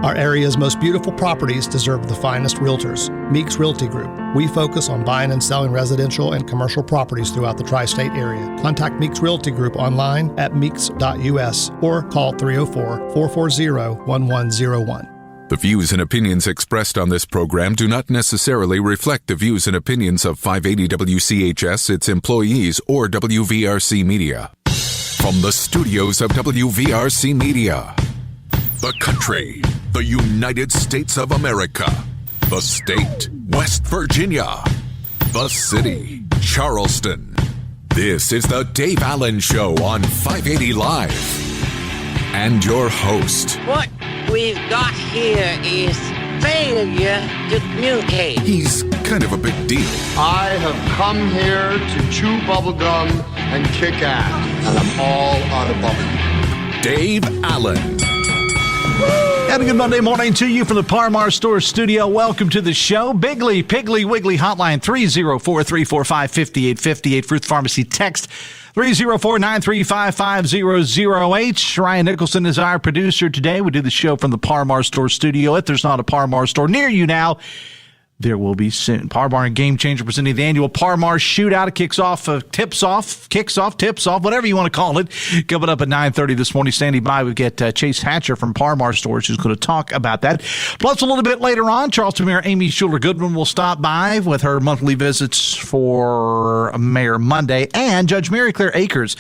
Our area's most beautiful properties deserve the finest realtors. Meeks Realty Group. We focus on buying and selling residential and commercial properties throughout the tri-state area. Contact Meeks Realty Group online at meeks.us or call 304-440-1101. The views and opinions expressed on this program do not necessarily reflect the views and opinions of 580 WCHS, its employees, or WVRC Media. From the studios of WVRC Media, the country, the United States of America, the state, West Virginia, the city, Charleston. This is the Dave Allen Show on 580 Live. And your host. What we've got here is failure to communicate. He's kind of a big deal. I have come here to chew bubblegum and kick ass, and I'm all out of bubblegum. Dave Allen. And a good Monday morning to you from the Par Mar Store studio. Welcome to the show. Biggly, Piggly, Wiggly hotline 304-345-5858. Fruit Pharmacy text 304-935-5008. Ryan Nicholson is our producer today. We do the show from the Par Mar Store studio. If there's not a Par Mar store near you now, there will be soon. Par Mar and Game Changer presenting the annual Par Mar Shootout. It kicks off, tips off, whatever you want to call it. Coming up at 9:30 this morning. Standing by, we get Chase Hatche from Par Mar Stores, who's going to talk about that. Plus, a little bit later on, Charleston Mayor Amy Goodwin will stop by with her monthly visits for Mayor Monday. And Judge MaryClaire Akers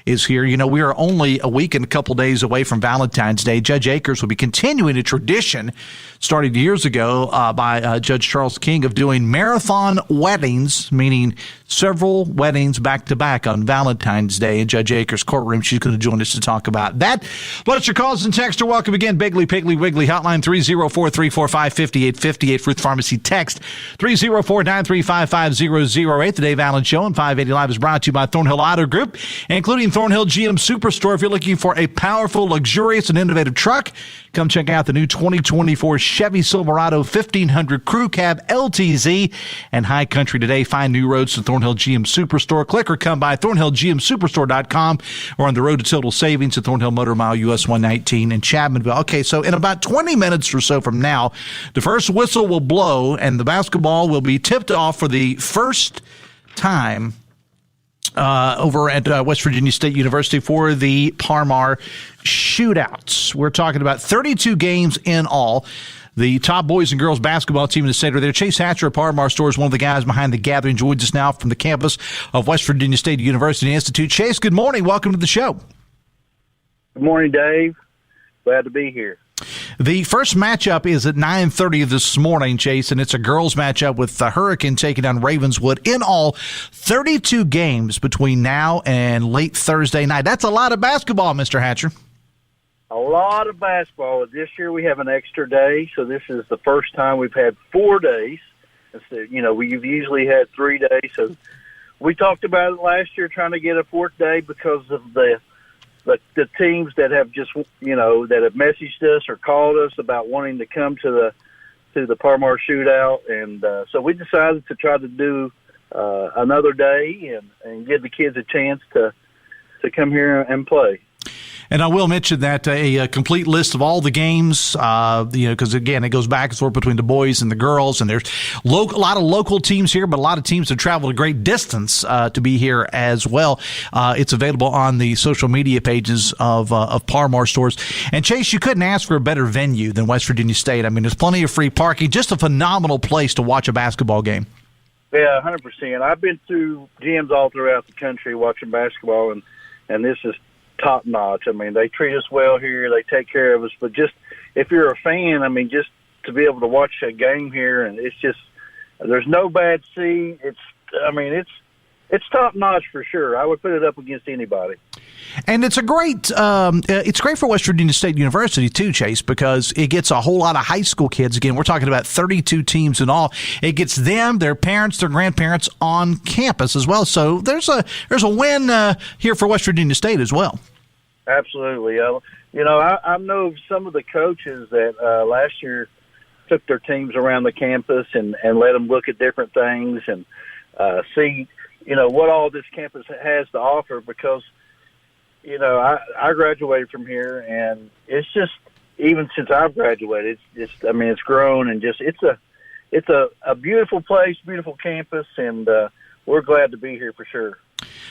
is here. You know, we are only a week and a couple days away from Valentine's Day. Judge Akers will be continuing a tradition started years ago by Judge Charles King of doing marathon weddings, meaning several weddings back-to-back on Valentine's Day in Judge Akers' courtroom. She's going to join us to talk about that. Plus, your calls and texts are welcome again. Biggly, Piggly, Wiggly hotline 304-345-5858. Fruit Pharmacy text 304-935-5008. The Dave Allen Show on 580 Live is brought to you by Thornhill Auto Group, including Thornhill GM Superstore. If you're looking for a powerful, luxurious, and innovative truck, come check out the new 2024 Chevy Silverado 1500 Crew Cab LTZ and High Country today. Find new roads to Thornhill GM Superstore. Click or come by ThornhillGMSuperstore.com or on the road to total savings at Thornhill Motor Mile US 119 in Chapmanville. Okay, so in about 20 minutes or so from now, the first whistle will blow and the basketball will be tipped off for the first time over at West Virginia State University for the Par Mar Shootouts. We're talking about 32 games in all. The top boys and girls basketball team in the state are there. Chase Hatche of Par Mar Store is one of the guys behind the gathering. Joins us now from the campus of West Virginia State University Institute. Chase, good morning. Welcome to the show. Good morning, Dave. Glad to be here. The first matchup is at 9:30 this morning, Chase, and it's a girls' matchup with the Hurricane taking on Ravenswood. In all, 32 games between now and late Thursday night. That's a lot of basketball, Mr. Hatcher. A lot of basketball. This year we have an extra day, so this is the first time we've had 4 days. Instead, we've usually had 3 days. So we talked about it last year, trying to get a fourth day because of the teams that have just, that have messaged us or called us about wanting to come to the Par Mar Shootout. And so we decided to try to do another day and give the kids a chance to come here and play. And I will mention that a complete list of all the games, because, again, it goes back and forth between the boys and the girls, and there's a lot of local teams here, but a lot of teams have traveled a great distance to be here as well. It's available on the social media pages of Par Mar Stores. And, Chase, you couldn't ask for a better venue than West Virginia State. I mean, there's plenty of free parking, just a phenomenal place to watch a basketball game. Yeah, 100%. I've been through gyms all throughout the country watching basketball, and this is top notch. I mean, they treat us well here. They take care of us. But just if you're a fan, I mean, just to be able to watch a game here, and it's just there's no bad seat. It's top notch for sure. I would put it up against anybody. And it's great for West Virginia State University too, Chase, because it gets a whole lot of high school kids. Again, we're talking about 32 teams in all. It gets them, their parents, their grandparents on campus as well. So there's a win here for West Virginia State as well. Absolutely. I know some of the coaches that last year took their teams around the campus and let them look at different things and see, what all this campus has to offer because, I graduated from here and it's just even since I've graduated, it's grown and it's a beautiful place, beautiful campus, and we're glad to be here for sure.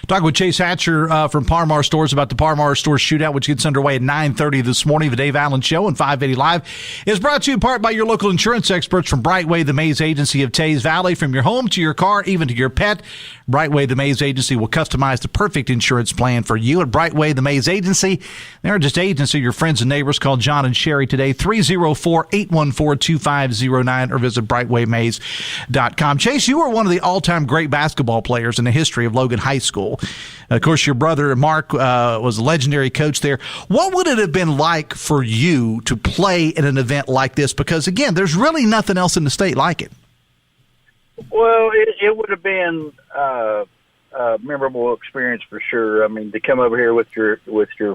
Talking with Chase Hatcher from Par Mar Stores about the Par Mar Store Shootout, which gets underway at 9:30 this morning. The Dave Allen Show on 580 Live is brought to you in part by your local insurance experts from Brightway, the Maze Agency of Tays Valley. From your home to your car, even to your pet, Brightway, the Maze Agency will customize the perfect insurance plan for you. At Brightway, the Maze Agency, they're just agents of your friends and neighbors. Call John and Sherry today, 304-814-2509, or visit brightwaymaze.com. Chase, you were one of the all-time great basketball players in the history of Logan High School. Of course, your brother, Mark, was a legendary coach there. What would it have been like for you to play in an event like this? Because, again, there's really nothing else in the state like it. Well, it would have been a memorable experience for sure. I mean, to come over here with your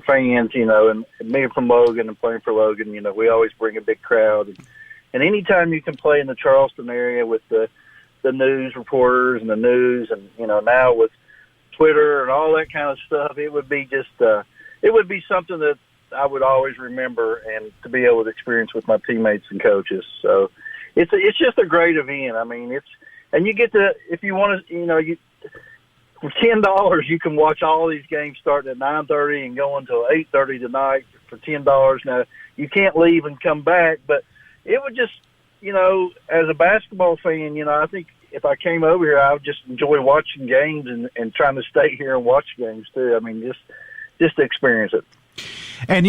fans, and being from Logan and playing for Logan, we always bring a big crowd. And anytime you can play in the Charleston area with the news reporters and the news, and now with Twitter and all that kind of stuff, it would be it would be something that I would always remember, and to be able to experience with my teammates and coaches. So it's just a great event. I mean, and you get to, if you want to, for $10 you can watch all these games starting at 9:30 and go until 8:30 tonight for $10. Now you can't leave and come back, but it would just, as a basketball fan, I think if I came over here, I would just enjoy watching games and trying to stay here and watch games too. I mean, just to experience it. And,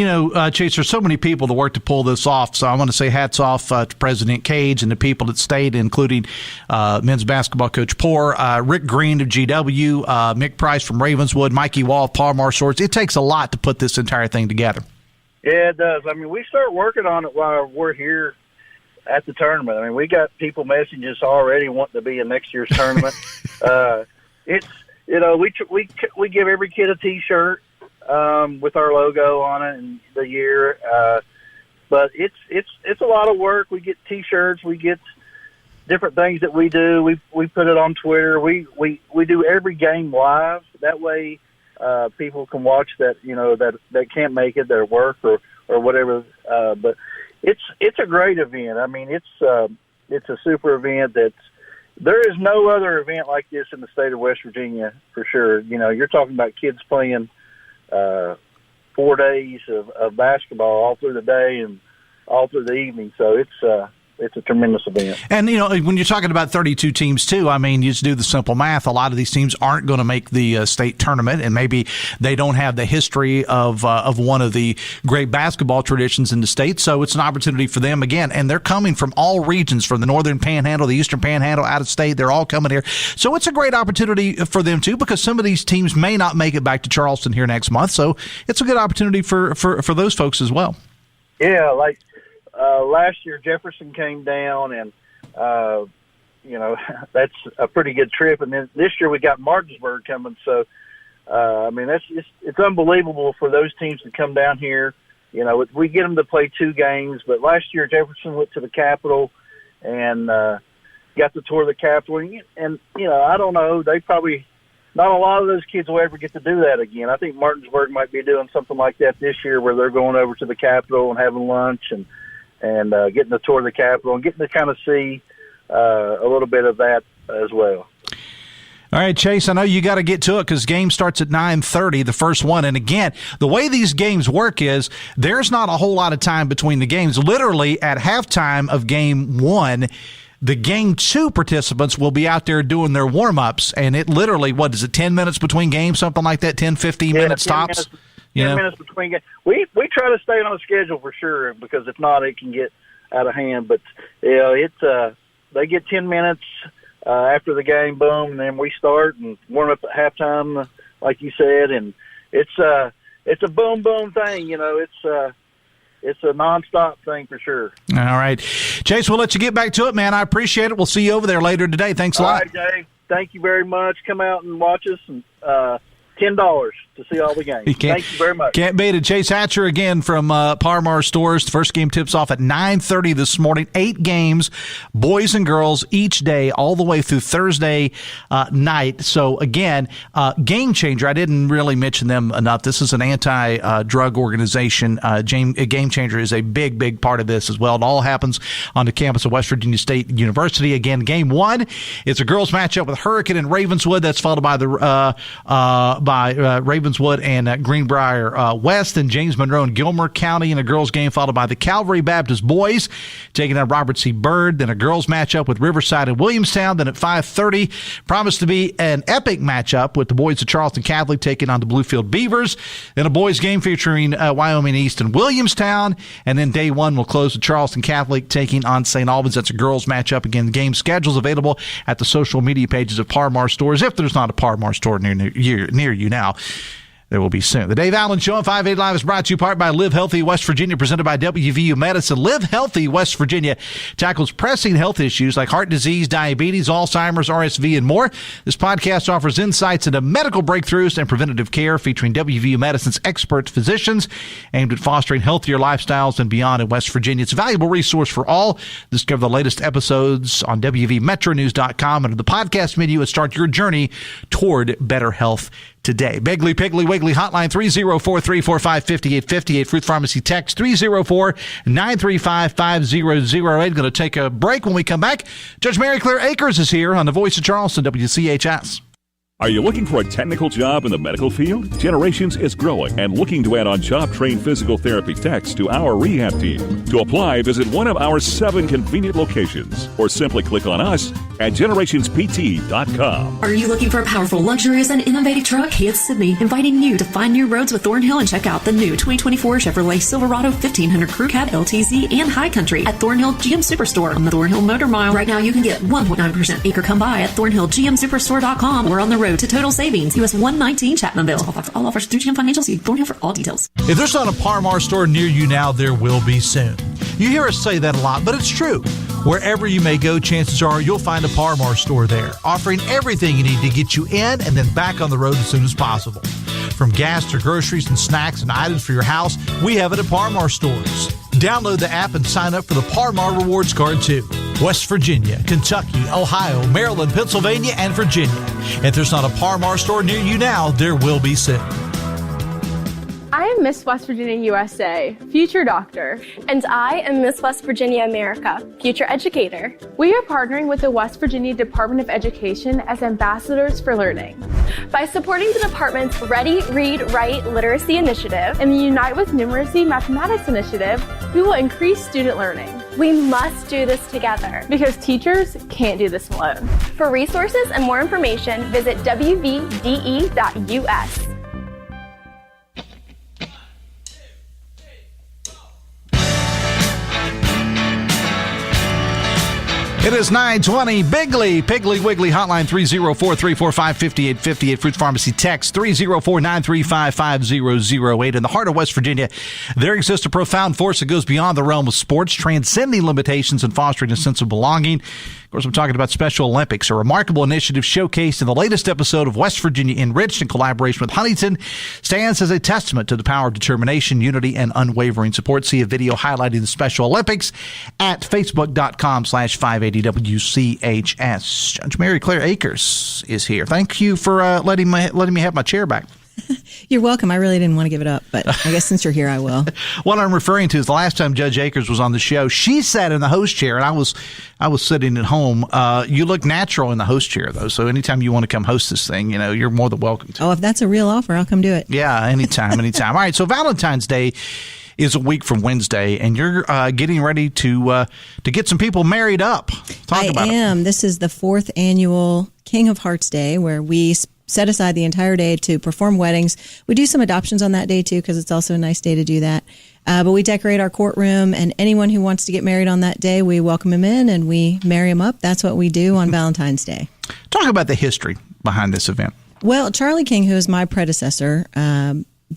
Chase, there's so many people that work to pull this off. So I want to say hats off to President Cage and the people that stayed, including men's basketball coach Poor, Rick Green of GW, Mick Price from Ravenswood, Mikey Wall of Par Mar Swords. It takes a lot to put this entire thing together. Yeah, it does. I mean, we start working on it while we're here at the tournament. I mean, we got people messaging us already wanting to be in next year's tournament. We give every kid a T-shirt with our logo on it and the year. But it's a lot of work. We get T-shirts. We get different things that we do. We put it on Twitter. We do every game live. That way, people can watch that that can't make it, their work or whatever. But it's a great event. I mean, it's a super event. There is no other event like this in the state of West Virginia for sure. You're talking about kids playing 4 days of basketball all through the day and all through the evening. So it's a tremendous event. And, when you're talking about 32 teams, too, I mean, you just do the simple math. A lot of these teams aren't going to make the state tournament, and maybe they don't have the history of one of the great basketball traditions in the state. So it's an opportunity for them, again, and they're coming from all regions, from the northern panhandle, the eastern panhandle, out of state. They're all coming here. So it's a great opportunity for them, too, because some of these teams may not make it back to Charleston here next month. So it's a good opportunity for those folks as well. Yeah, last year Jefferson came down, and that's a pretty good trip. And then this year we got Martinsburg coming, so it's unbelievable for those teams to come down here. We get them to play 2 games, but last year Jefferson went to the Capitol and got to tour the Capitol, and I don't know, they probably, not a lot of those kids will ever get to do that again. I think Martinsburg might be doing something like that this year, where they're going over to the Capitol and having lunch and getting to tour the Capitol and getting to kind of see a little bit of that as well. All right, Chase, I know you got to get to it because game starts at 9:30, the first one. And again, the way these games work is there's not a whole lot of time between the games. Literally, at halftime of game 1, the game 2 participants will be out there doing their warm-ups. And it literally, 10 minutes between games, something like that, 10, 15 minutes tops? 10 minutes between games. We try to stay on a schedule for sure, because if not, it can get out of hand. But they get 10 minutes after the game, boom, and then we start and warm up at halftime, like you said, and it's a boom boom thing. It's a nonstop thing for sure. All right, Chase, we'll let you get back to it, man. I appreciate it. We'll see you over there later today. Thanks a lot. All right, Dave. Thank you very much. Come out and watch us. And $10 to see all the games. Thank you very much. Can't beat it. Chase Hatcher again from Par Mar Stores. The first game tips off at 9:30 this morning. 8 games, boys and girls, each day, all the way through Thursday night. So, again, Game Changer, I didn't really mention them enough. This is an anti-drug organization. Game Changer is a big, big part of this as well. It all happens on the campus of West Virginia State University. Again, game 1, it's a girls matchup with Hurricane and Ravenswood. That's followed by Ravenswood and Greenbrier West, and James Monroe and Gilmer County in a girls game, followed by the Calvary Baptist boys taking on Robert C. Byrd. Then a girls matchup with Riverside and Williamstown. Then at 5:30, promised to be an epic matchup with the boys of Charleston Catholic taking on the Bluefield Beavers. Then a boys game featuring Wyoming East and Williamstown. And then day 1 will close with Charleston Catholic taking on St. Albans. That's a girls matchup. Again, the game schedule's available at the social media pages of Par Mar Stores. If there's not a Par Mar store near you now, there will be soon. The Dave Allen Show on 580 Live is brought to you part by Live Healthy West Virginia, presented by WVU Medicine. Live Healthy West Virginia tackles pressing health issues like heart disease, diabetes, Alzheimer's, RSV, and more. This podcast offers insights into medical breakthroughs and preventative care, featuring WVU Medicine's expert physicians, aimed at fostering healthier lifestyles and beyond in West Virginia. It's a valuable resource for all. Discover the latest episodes on WVMetronews.com and the podcast menu and start your journey toward better health today. Begley Piggly Wiggly hotline 304-345-5858. Fruit Pharmacy text 304-935-5008. Going to take a break. When we come back, Judge MaryClaire Akers is here on the Voice of Charleston, WCHS. Are you looking for a technical job in the medical field? Generations is growing and looking to add on job-trained physical therapy techs to our rehab team. To apply, visit one of our 7 convenient locations or simply click on us at generationspt.com. Are you looking for a powerful, luxurious, and innovative truck? Hey, it's Sydney, inviting you to find new roads with Thornhill and check out the new 2024 Chevrolet Silverado 1500 Crew Cab LTZ and High Country at Thornhill GM Superstore on the Thornhill Motor Mile. Right now, you can get 1.9% acre come by at thornhillgmsuperstore.com or on the road to Total Savings, US 119 Chapmanville. All offers through GM Financial. See Thornhill for all details. If there's not a Par Mar store near you now, there will be soon. You hear us say that a lot, but it's true. Wherever you may go, chances are you'll find a Par Mar store there, offering everything you need to get you in and then back on the road as soon as possible. From gas to groceries and snacks and items for your house, we have it at Par Mar Stores. Download the app and sign up for the Par Mar Rewards Card too. West Virginia, Kentucky, Ohio, Maryland, Pennsylvania, and Virginia. If there's not a Par Mar store near you now, there will be soon. I am Miss West Virginia USA, future doctor. And I am Miss West Virginia America, future educator. We are partnering with the West Virginia Department of Education as ambassadors for learning. By supporting the department's Ready, Read, Write Literacy Initiative and the Unite with Numeracy Mathematics Initiative, we will increase student learning. We must do this together. Because teachers can't do this alone. For resources and more information, visit wvde.us. It is 9:20. Bigley, Piggly Wiggly hotline 304-345-5858. Fruit Pharmacy text 304-935-5008. In the heart of West Virginia, there exists a profound force that goes beyond the realm of sports, transcending limitations and fostering a sense of belonging. Of course, I'm talking about Special Olympics, a remarkable initiative showcased in the latest episode of West Virginia Enriched in collaboration with Huntington, stands as a testament to the power of determination, unity, and unwavering support. See a video highlighting the Special Olympics at facebook.com/580WCHS. Judge MaryClaire Akers is here. Thank you for letting me have my chair back. You're welcome. I really didn't want to give it up, but I guess since you're here, I will. What I'm referring to is the last time Judge Akers was on the show, she sat in the host chair, and I was sitting at home. You look natural in the host chair, though, so anytime you want to come host this thing, you're more than welcome to. Oh, if that's a real offer, I'll come do it. Yeah, anytime. All right, so Valentine's Day is a week from Wednesday, and you're getting ready to get some people married up. Talk about it. I am. This is the 4th annual King of Hearts Day, where we set aside the entire day to perform weddings. We do some adoptions on that day, too, because it's also a nice day to do that. But we decorate our courtroom, and anyone who wants to get married on that day, we welcome him in and we marry him up. That's what we do on Valentine's Day. Talk about the history behind this event. Well, Charlie King, who is my predecessor,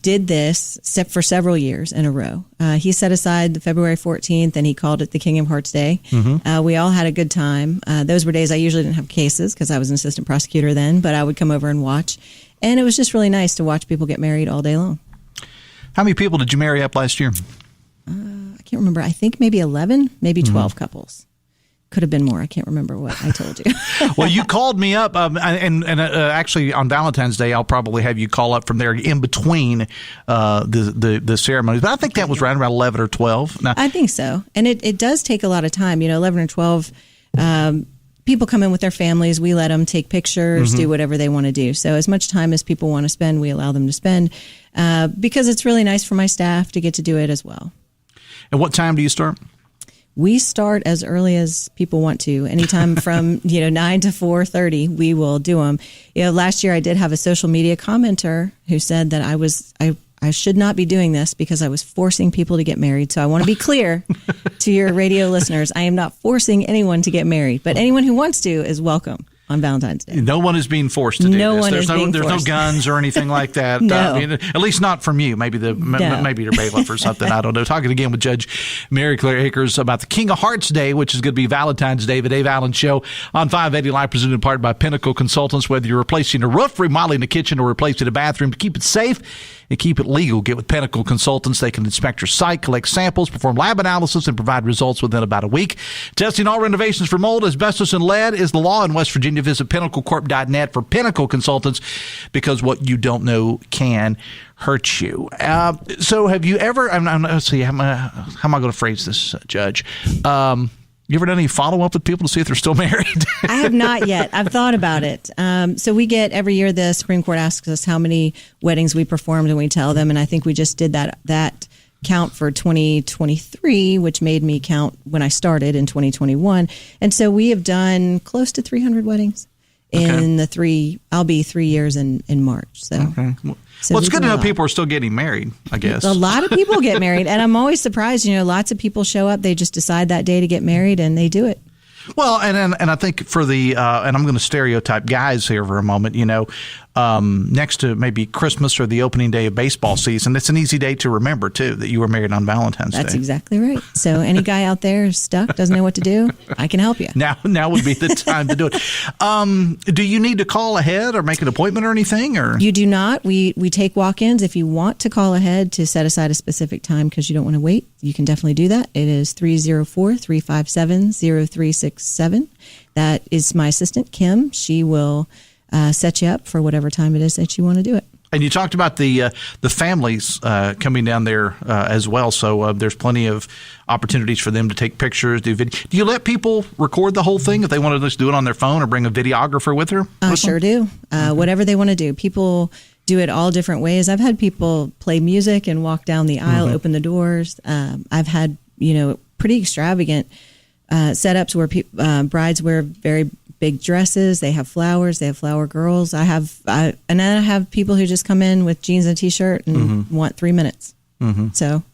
did this for several years in a row. He set aside the February 14th, and he called it the King of Hearts Day. Mm-hmm. We all had a good time. Those were days I usually didn't have cases because I was an assistant prosecutor then, but I would come over and watch. And it was just really nice to watch people get married all day long. How many people did you marry up last year? I can't remember. I think maybe 11, maybe 12 couples. Could have been more. I can't remember what I told you. Well, you called me up, and actually on Valentine's Day, I'll probably have you call up from there in between the ceremonies. But I think that was right around 11 or 12. Now, I think so. And it does take a lot of time. 11 or 12 people come in with their families. We let them take pictures, do whatever they want to do. So as much time as people want to spend, we allow them to spend because it's really nice for my staff to get to do it as well. And what time do you start? We start as early as people want to. Anytime from 9 to 4:30, we will do them. Last year I did have a social media commenter who said that I should not be doing this because I was forcing people to get married. So I want to be clear to your radio listeners: I am not forcing anyone to get married, but anyone who wants to is welcome on Valentine's Day. No one is being forced to do this. There's no guns or anything like that. No. At least not from you. Maybe maybe your bailiff or something. I don't know. Talking again with Judge MaryClaire Akers about the King of Hearts Day, which is going to be Valentine's Day, the Dave Allen Show on 580 Live, presented in part by Pinnacle Consultants. Whether you're replacing a roof, remodeling the kitchen, or replacing a bathroom, to keep it safe and keep it legal, get with Pinnacle Consultants. They can inspect your site, collect samples, perform lab analysis, and provide results within about a week. Testing all renovations for mold, asbestos, and lead is the law in West Virginia. Visit pinnaclecorp.net for Pinnacle Consultants, because what you don't know can hurt you. So have you ever, let's see, how am I going to phrase this, Judge? You ever done any follow-up with people to see if they're still married? I have not yet. I've thought about it. So we get, every year the Supreme Court asks us how many weddings we performed, and we tell them. And I think we just did that count for 2023, which made me count when I started in 2021. And so we have done close to 300 weddings in I'll be 3 years in March. So. Okay. So it's good to know people are still getting married, I guess. A lot of people get married, and I'm always surprised. Lots of people show up. They just decide that day to get married, and they do it. Well, and I think for the and I'm going to stereotype guys here for a moment. Next to maybe Christmas or the opening day of baseball season, it's an easy day to remember too that you were married on Valentine's Day. That's exactly right. So any guy out there is stuck, doesn't know what to do, I can help you. Now would be the time to do it. Do you need to call ahead or make an appointment or anything? Or you do not. We take walk-ins. If you want to call ahead to set aside a specific time because you don't want to wait, you can definitely do that. It is 304-357-0367. That is my assistant, Kim. She will set you up for whatever time it is that you want to do it. And you talked about the families coming down there as well. So there's plenty of opportunities for them to take pictures, do video. Do you let people record the whole thing if they want to just do it on their phone or bring a videographer with her? I sure do. Whatever they want to do. People do it all different ways. I've had people play music and walk down the aisle, open the doors. I've had pretty extravagant setups where brides wear very big dresses. They have flowers. They have flower girls. And then I have people who just come in with jeans and a t-shirt and want 3 minutes. So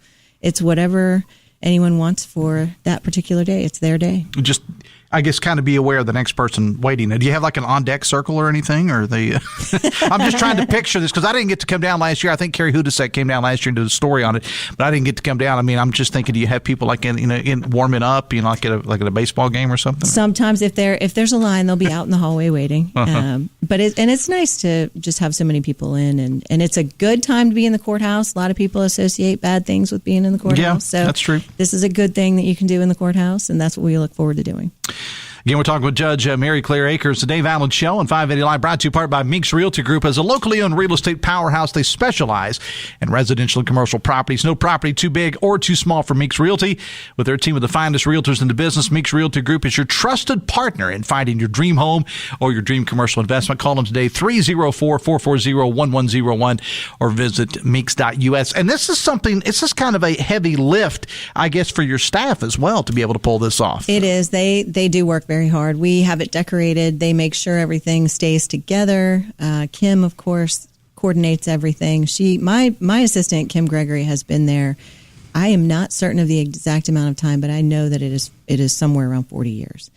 it's whatever anyone wants for that particular day. It's their day. Just, I guess, kind of be aware of the next person waiting. Do you have like an on-deck circle or anything? Or I'm just trying to picture this because I didn't get to come down last year. I think Carrie Hudasek came down last year and did a story on it, but I didn't get to come down. I mean, I'm just thinking, do you have people like in warming up, like at a baseball game or something? Sometimes if there's a line, they'll be out in the hallway waiting. But it's nice to just have so many people in, and it's a good time to be in the courthouse. A lot of people associate bad things with being in the courthouse. Yeah, so that's true. This is a good thing that you can do in the courthouse, and that's what we look forward to doing. Again, we're talking with Judge MaryClaire Akers, the Dave Allen Show on 580 Live, brought to you part by Meeks Realty Group. As a locally owned real estate powerhouse, they specialize in residential and commercial properties. No property too big or too small for Meeks Realty. With their team of the finest realtors in the business, Meeks Realty Group is your trusted partner in finding your dream home or your dream commercial investment. Call them today, 304-440-1101, or visit Meeks.us. And this is kind of a heavy lift, I guess, for your staff as well to be able to pull this off. It is. They do work very hard. We have it decorated. They make sure everything stays together. Kim, of course, coordinates everything. My assistant, Kim Gregory, has been there. I am not certain of the exact amount of time, but I know that it is somewhere around 40 years.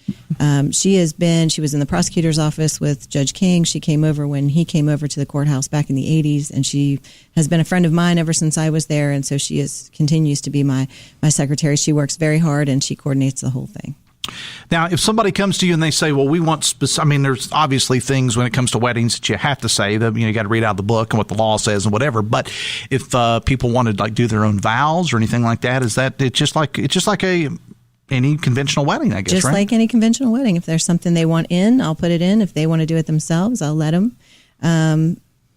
She was in the prosecutor's office with Judge King. She came over when he came over to the courthouse back in the 80s, and she has been a friend of mine ever since I was there, and so she continues to be my secretary. She works very hard, and she coordinates the whole thing. Now, if somebody comes to you and they say, well, we want there's obviously things when it comes to weddings that you have to say that, you got to read out the book and what the law says and whatever. But if people wanted to do their own vows or anything like that, it's just like any conventional wedding, I guess, just right? like any conventional wedding. If there's something they want in, I'll put it in. If they want to do it themselves, I'll let them.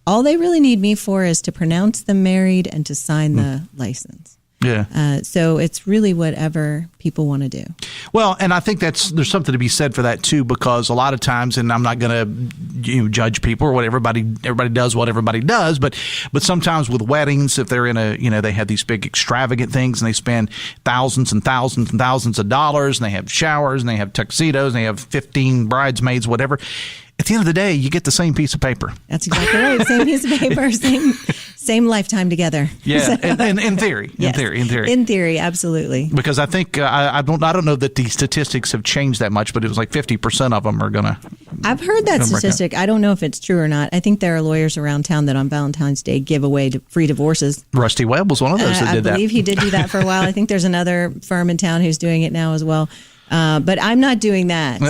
All they really need me for is to pronounce them married and to sign the license. Yeah. So it's really whatever people want to do. Well, and I think there's something to be said for that too, because a lot of times, and I'm not going to judge people or what everybody does what everybody does, but sometimes with weddings, if they're in they have these big extravagant things and they spend thousands and thousands and thousands of dollars, and they have showers and they have tuxedos and they have 15 bridesmaids, whatever. At the end of the day, you get the same piece of paper. That's exactly right. Same piece of paper, same lifetime together. Yeah, in theory. Yes. In theory, absolutely. Because I think I don't know that the statistics have changed that much, but it was like 50% of them are going to. I've heard that statistic. I don't know if it's true or not. I think there are lawyers around town that on Valentine's Day give away free divorces. Rusty Webb was one of those that did that. I believe he did do that for a while. I think there's another firm in town who's doing it now as well. But I'm not doing that.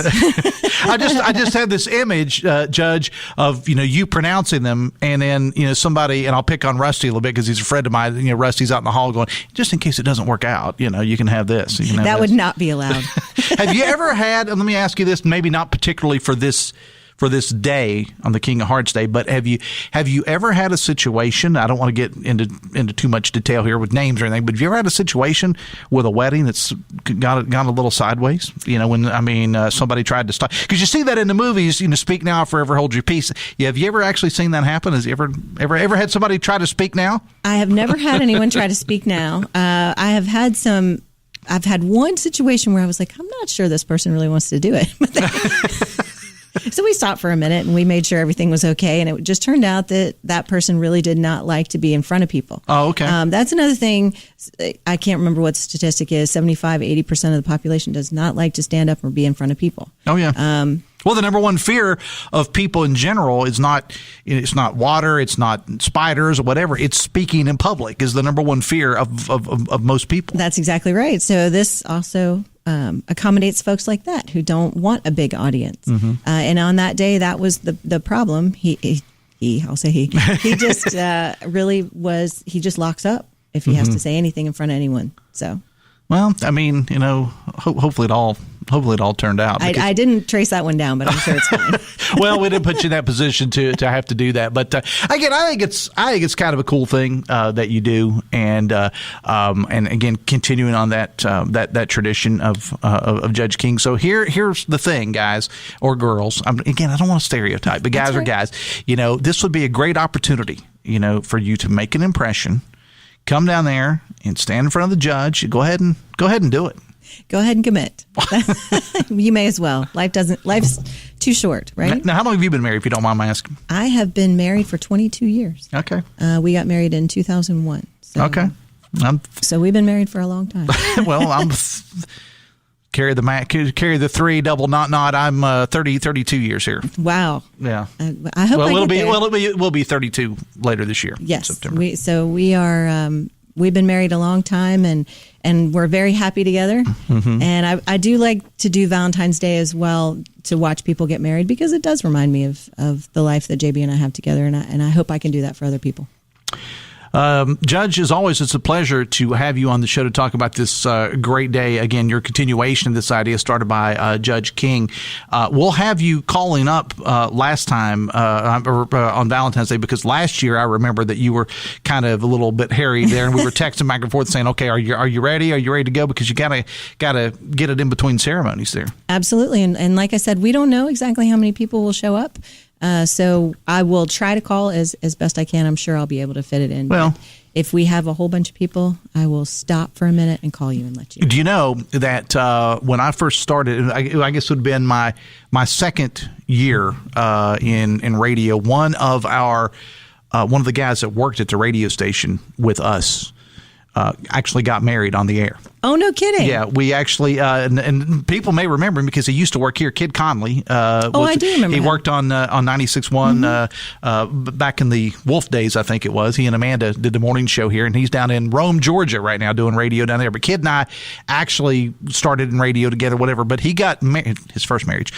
I just had this image, Judge, of you pronouncing them, and then somebody, and I'll pick on Rusty a little bit because he's a friend of mine. Rusty's out in the hall going, just in case it doesn't work out, you can have this. That would not be allowed. Have you ever had? Let me ask you this, maybe not particularly for this day on the King of Hearts Day, but have you ever had a situation? I don't want to get into too much detail here with names or anything, but have you ever had a situation with a wedding that's gone a little sideways? When somebody tried to stop, because you see that in the movies. Speak now, or forever hold your peace. Have you ever actually seen that happen? Has you ever had somebody try to speak now? I have never had anyone try to speak now. I've had one situation where I was like, I'm not sure this person really wants to do it. So we stopped for a minute and we made sure everything was okay. And it just turned out that person really did not like to be in front of people. Oh, okay. That's another thing. I can't remember what the statistic is. 75-80% of the population does not like to stand up or be in front of people. Oh, yeah. Well, the number one fear of people in general is not water, it's not spiders or whatever. It's speaking in public is the number one fear of most people. That's exactly right. So this also accommodates folks like that who don't want a big audience. Mm-hmm. And on that day, that was the problem. He just really was. He just locks up if he has to say anything in front of anyone. So. Well, hopefully it all turned out. I didn't trace that one down, but I'm sure it's fine. Well, we didn't put you in that position to have to do that, but again, I think it's kind of a cool thing that you do, and again, continuing on that tradition of Judge King. So here's the thing, guys or girls. Again, I don't want to stereotype, but guys are guys. This would be a great opportunity, for you to make an impression. Come down there and stand in front of the judge. Go ahead and do it. Go ahead and commit. You may as well. Life's too short, right? Now, how long have you been married, if you don't mind my asking? I have been married for 22 years. Okay. We got married in 2001. So, okay. So we've been married for a long time. Well, I'm carry the three double not. I'm 32 years here. Wow. Yeah. I hope it will be 32 later this year. Yes. September. We are. We've been married a long time, and we're very happy together. Mm-hmm. And I do like to do Valentine's Day as well to watch people get married, because it does remind me of the life that JB and I have together, and I hope I can do that for other people. Judge, as always, it's a pleasure to have you on the show to talk about this great day. Again, your continuation of this idea started by Judge King. We'll have you calling up last time on Valentine's Day, because last year I remember that you were kind of a little bit hairy there, and we were texting back and forth saying, "Okay, are you ready? Are you ready to go?" Because you gotta get it in between ceremonies there. Absolutely, and like I said, we don't know exactly how many people will show up. So I will try to call as best I can. I'm sure I'll be able to fit it in. Well, if we have a whole bunch of people, I will stop for a minute and call you and let you know. Do you know that when I first started, I guess it would have been my second year in radio, one of the guys that worked at the radio station with us actually got married on the air. Oh, no kidding. Yeah, we actually, and people may remember him because he used to work here. Kid Conley. I do remember He him. worked on 96.1 back in the Wolf days, I think it was. He and Amanda did the morning show here, and he's down in Rome, Georgia right now doing radio down there. But Kid and I actually started in radio together, whatever. But he got married, his first marriage.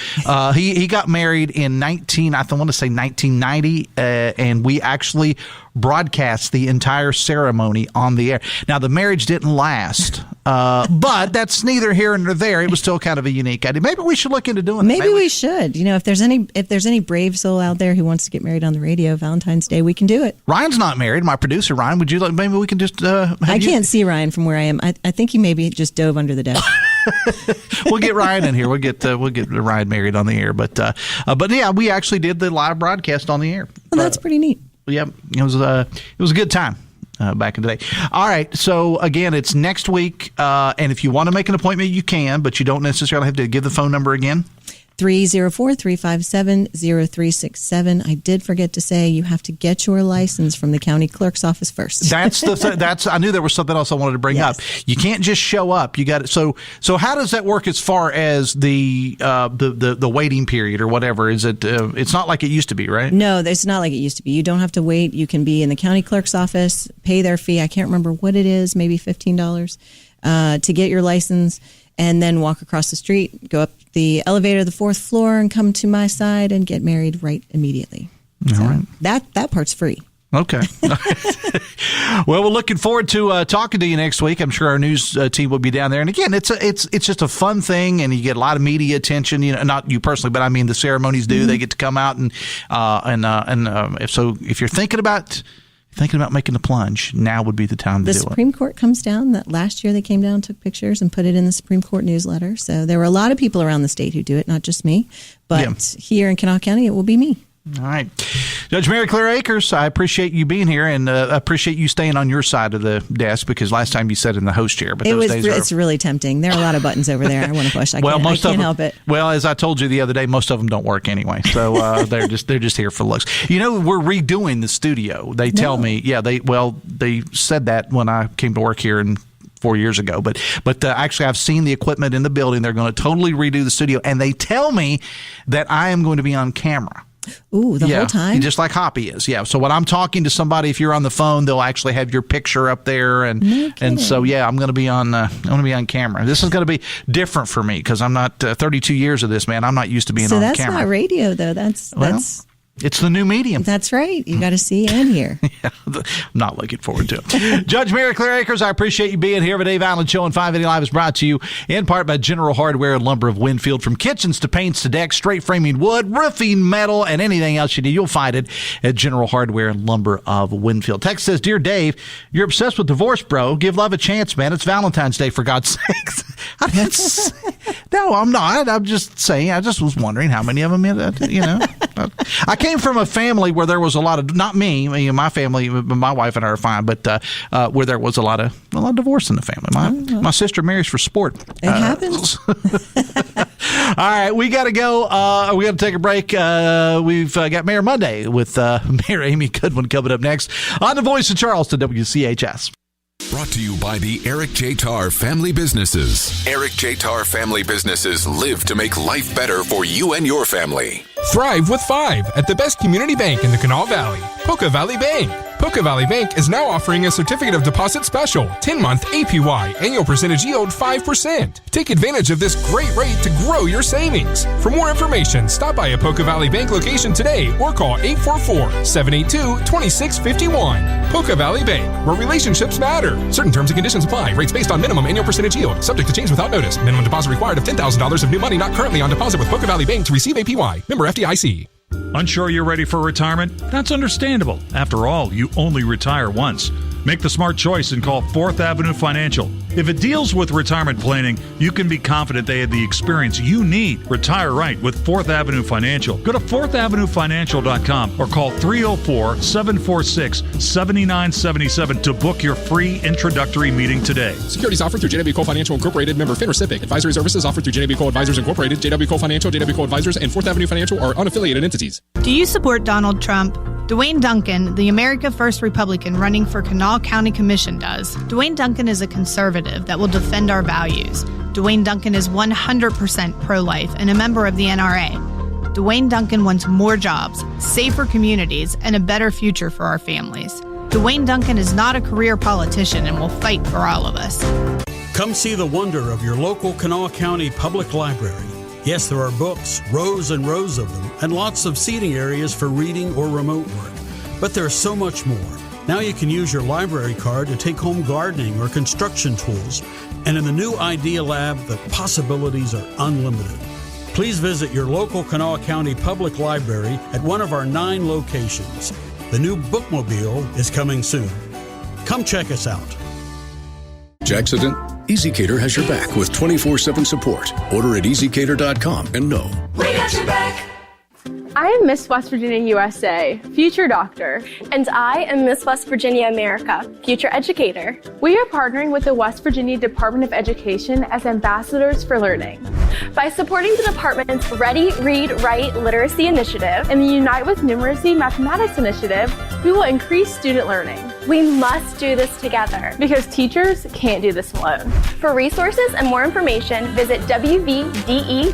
He got married in 1990, and we actually broadcast the entire ceremony on the air. Now, the marriage didn't last, but that's neither here nor there. It was still kind of a unique idea. Maybe we should look into doing that. Maybe we should. If there's any brave soul out there who wants to get married on the radio Valentine's Day, we can do it. Ryan's not married. My producer, Ryan, would you like? Maybe we can just. I can't see Ryan from where I am. I think he maybe just dove under the desk. We'll get Ryan in here. We'll get Ryan married on the air. But yeah, we actually did the live broadcast on the air. Well, that's pretty neat. Yeah, it was a good time back in the day. All right, so again, it's next week, and if you want to make an appointment, you can, but you don't necessarily have to give the phone number again. 304-357-0367. I did forget to say you have to get your license from the county clerk's office first. That's I knew there was something else I wanted to bring up. You can't just show up. You got it. So how does that work as far as the waiting period or whatever? Is it? It's not like it used to be, right? No, it's not like it used to be. You don't have to wait. You can be in the county clerk's office, pay their fee. I can't remember what it is, maybe $15 to get your license, and then walk across the street, go up the elevator to the 4th floor, and come to my side and get married right immediately. All right. That part's free. Okay. Well, we're looking forward to talking to you next week. I'm sure our news team will be down there. And again, it's just a fun thing, and you get a lot of media attention. Not you personally, but I mean the ceremonies do. They get to come out and if you're thinking about making the plunge, now would be the time to do it. The Supreme Court comes down. That last year they came down, took pictures, and put it in the Supreme Court newsletter. So there were a lot of people around the state who do it, not just me. But here in Kanawha County, it will be me. All right. Judge MaryClaire Akers, I appreciate you being here, and appreciate you staying on your side of the desk, because last time you sat in the host chair. But it's really tempting. There are a lot of buttons over there I want to push. I can't help it. Well, as I told you the other day, most of them don't work anyway. So they're just here for looks. We're redoing the studio. They tell me, they said that when I came to work here 4 years ago. But actually, I've seen the equipment in the building. They're going to totally redo the studio, and they tell me that I am going to be on camera. Ooh, the whole time? Just like Hoppy is, yeah. So when I'm talking to somebody, if you're on the phone, they'll actually have your picture up there, and so I'm going to be on camera. This is going to be different for me because I'm not 32 years of this, man. I'm not used to being on camera. So that's not radio, though. That's it's the new medium. That's right. You got to see and hear. I'm not looking forward to it. Judge MaryClaire Akers, I appreciate you being here. The Dave Allen Show on 580 Live is brought to you in part by General Hardware and Lumber of Winfield. From kitchens to paints to decks, straight framing wood, roofing, metal, and anything else you need, you'll find it at General Hardware and Lumber of Winfield. Text says, Dear Dave, you're obsessed with divorce, bro. Give love a chance, man. It's Valentine's Day, for God's sakes. No, I'm not. I'm just saying. I just was wondering how many of them, I came from a family where there was a lot of, not me, my family, my wife and I are fine, but where there was a lot of divorce in the family. My sister marries for sport. It happens. All right, we got to go. We got to take a break. We've got Mayor Monday with Mayor Amy Goodwin coming up next on The Voice of Charleston, WCHS. Brought to you by the Eric J. Tarr Family Businesses. Eric J. Tarr Family Businesses live to make life better for you and your family. Thrive with 5 at the best community bank in the Kanawha Valley, Poca Valley Bank. Poca Valley Bank is now offering a certificate of deposit special, 10-month APY, annual percentage yield 5%. Take advantage of this great rate to grow your savings. For more information, stop by a Poca Valley Bank location today or call 844-782-2651. Poca Valley Bank, where relationships matter. Certain terms and conditions apply. Rates based on minimum annual percentage yield. Subject to change without notice. Minimum deposit required of $10,000 of new money not currently on deposit with Poca Valley Bank to receive APY. Member FDIC. Unsure you're ready for retirement? That's understandable. After all, you only retire once. Make the smart choice and call 4th Avenue Financial. If it deals with retirement planning, you can be confident they have the experience you need. Retire right with 4th Avenue Financial. Go to 4thavenuefinancial.com or call 304-746-7977 to book your free introductory meeting today. Securities offered through JW Cole Financial Incorporated, member FINRA SIPC. Advisory services offered through JW Cole Advisors Incorporated, JW Cole Financial, JW Cole Advisors, and 4th Avenue Financial are unaffiliated entities. Do you support Donald Trump? Dwayne Duncan, the America First Republican running for Kanawha County Commission, does. Dwayne Duncan is a conservative that will defend our values. Dwayne Duncan is 100% pro-life and a member of the NRA. Dwayne Duncan wants more jobs, safer communities, and a better future for our families. Dwayne Duncan is not a career politician and will fight for all of us. Come see the wonder of your local Kanawha County Public Library. Yes, there are books, rows and rows of them, and lots of seating areas for reading or remote work. But there's so much more. Now you can use your library card to take home gardening or construction tools. And in the new Idea Lab, the possibilities are unlimited. Please visit your local Kanawha County Public Library at one of our 9 locations. The new Bookmobile is coming soon. Come check us out. Accident? EasyCater has your back with 24/7 support. Order at easycater.com and know We got your back. I am Miss West Virginia USA, future doctor. And I am Miss West Virginia America, future educator. We are partnering with the West Virginia Department of Education as ambassadors for learning. By supporting the department's Ready, Read, Write Literacy Initiative and the Unite with Numeracy Mathematics Initiative, we will increase student learning. We must do this together. Because teachers can't do this alone. For resources and more information, visit wvde.us.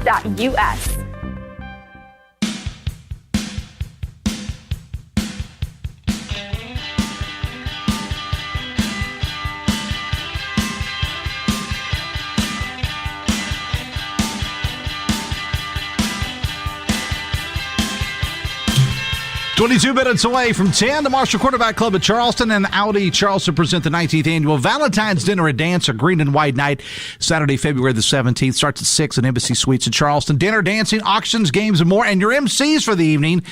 "22 minutes away from 10, the Marshall Quarterback Club at Charleston and Audi Charleston present the 19th annual Valentine's Dinner and Dance, a green and white night, Saturday, February the 17th. Starts at 6 at Embassy Suites in Charleston. Dinner, dancing, auctions, games, and more. And your MCs for the evening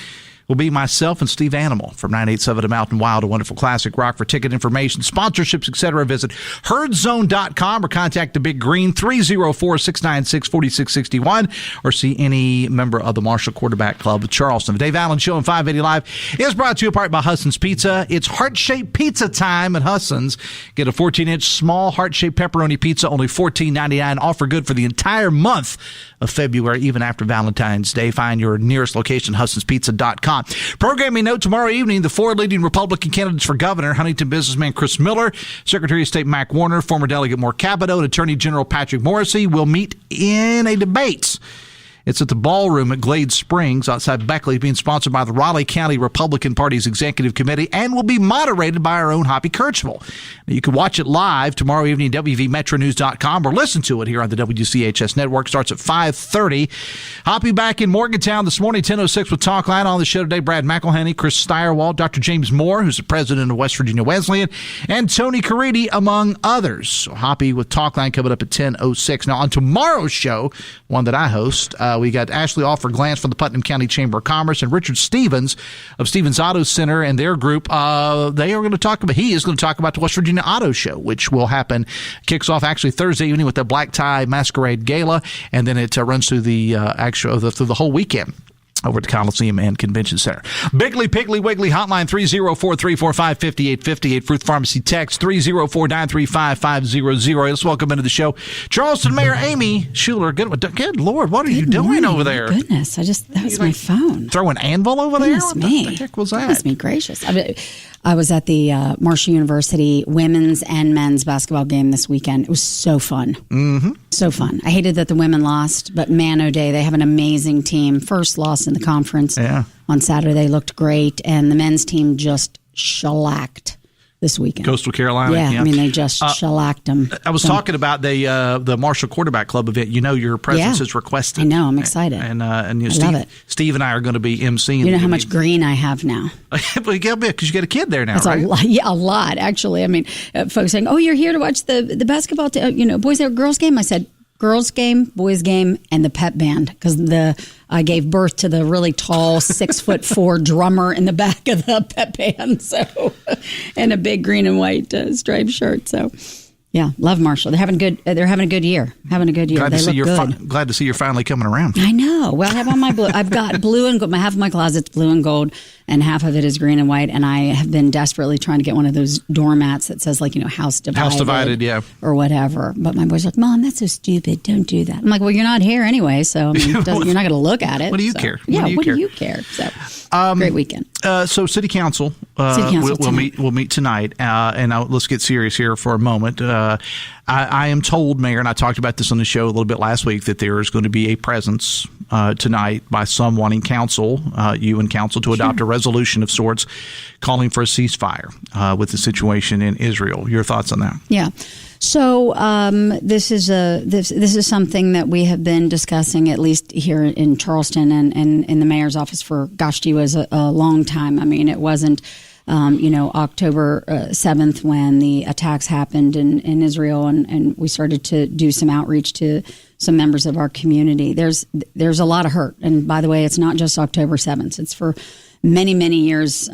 will be myself and Steve Animal from 987 to Mountain Wild, a wonderful classic rock. For ticket information, sponsorships, etc., visit herdzone.com or contact the Big Green 304-696-4661 or see any member of the Marshall Quarterback Club of Charleston. The Dave Allen Show on 580 Live is brought to you apart by Husson's Pizza. It's heart-shaped pizza time at Husson's. Get a 14-inch small heart-shaped pepperoni pizza, only $14.99. Offer good for the entire month of February, even after Valentine's Day. Find your nearest location, HussonsPizza.com. Programming note: tomorrow evening, the 4 leading Republican candidates for governor, Huntington businessman Chris Miller, Secretary of State Mac Warner, former Delegate Moore Capito, and Attorney General Patrick Morrissey will meet in a debate. It's at the Ballroom at Glade Springs outside Beckley, being sponsored by the Raleigh County Republican Party's Executive Committee and will be moderated by our own Hoppy Kirchville. Now, you can watch it live tomorrow evening at WVMetroNews.com or listen to it here on the WCHS network. Starts at 5:30. Hoppy back in Morgantown this morning, 10:06 with Talkline. On the show today, Brad McElhenney, Chris Steyerwalt, Dr. James Moore, who's the president of West Virginia Wesleyan, and Tony Caridi, among others. So Hoppy with Talkline coming up at 10:06. Now, on tomorrow's show, one that I host, we got Ashley Alford-Glantz from the Putnam County Chamber of Commerce and Richard Stevens of Stevens Auto Center and their group. He is going to talk about the West Virginia Auto Show, which will happen, kicks off actually Thursday evening with the Black Tie Masquerade Gala, and then it runs through the through the whole weekend over at the Coliseum and Convention Center. Bigley Piggly Wiggly hotline 304-345-5858. Fruth Pharmacy text 304-935-500. Let's welcome into the show Charleston Mayor Amy Shuler. Good Lord, what are you doing over there? Goodness, that was my phone. Throw an anvil over there? What the heck was that? Goodness me gracious. I was at the Marshall University women's and men's basketball game this weekend. It was so fun. Mm-hmm. So fun. I hated that the women lost, but man, oh day, they have an amazing team. First loss in the conference on Saturday. They looked great, and the men's team just shellacked this weekend. Coastal Carolina. Yeah, I mean, they just shellacked them. I was talking about the Marshall Quarterback Club event. You know, your presence is requested. I know. I'm excited. And I Steve, love it. Steve and I are going to be emceeing. You know how much green I have now? Well, yeah, because you got a kid there now, That's right? a lot, actually. I mean, folks saying, "Oh, you're here to watch the basketball, boys or girls game?" I said, "Girls game, boys game, and the pep band," because I gave birth to the really tall 6'4" drummer in the back of the pep band, so and a big green and white striped shirt. So, yeah, love Marshall. They're having a good year. Glad to see you're finally coming around. I know. Well, I have on my blue. I've got blue and gold. Half of my closet's blue and gold, and half of it is green and white. And I have been desperately trying to get one of those doormats that says house divided. House divided, yeah, or whatever. But my boy's like, "Mom, that's so stupid. Don't do that." I'm like, "Well, you're not here anyway, so you're not going to look at it." What do you care? Yeah, what do you care? So. Great weekend. So City Council, will meet tonight, and let's get serious here for a moment. I am told, Mayor, and I talked about this on the show a little bit last week, that there is going to be a presence tonight by some wanting council, you and council, to adopt a resolution of sorts calling for a ceasefire with the situation in Israel. Your thoughts on that? Yeah. So this is something that we have been discussing, at least here in Charleston and in the mayor's office for, gee whiz, a long time. I mean, it wasn't, October 7th when the attacks happened in Israel, and we started to do some outreach to some members of our community. There's a lot of hurt. And by the way, it's not just October 7th. It's for many, many years,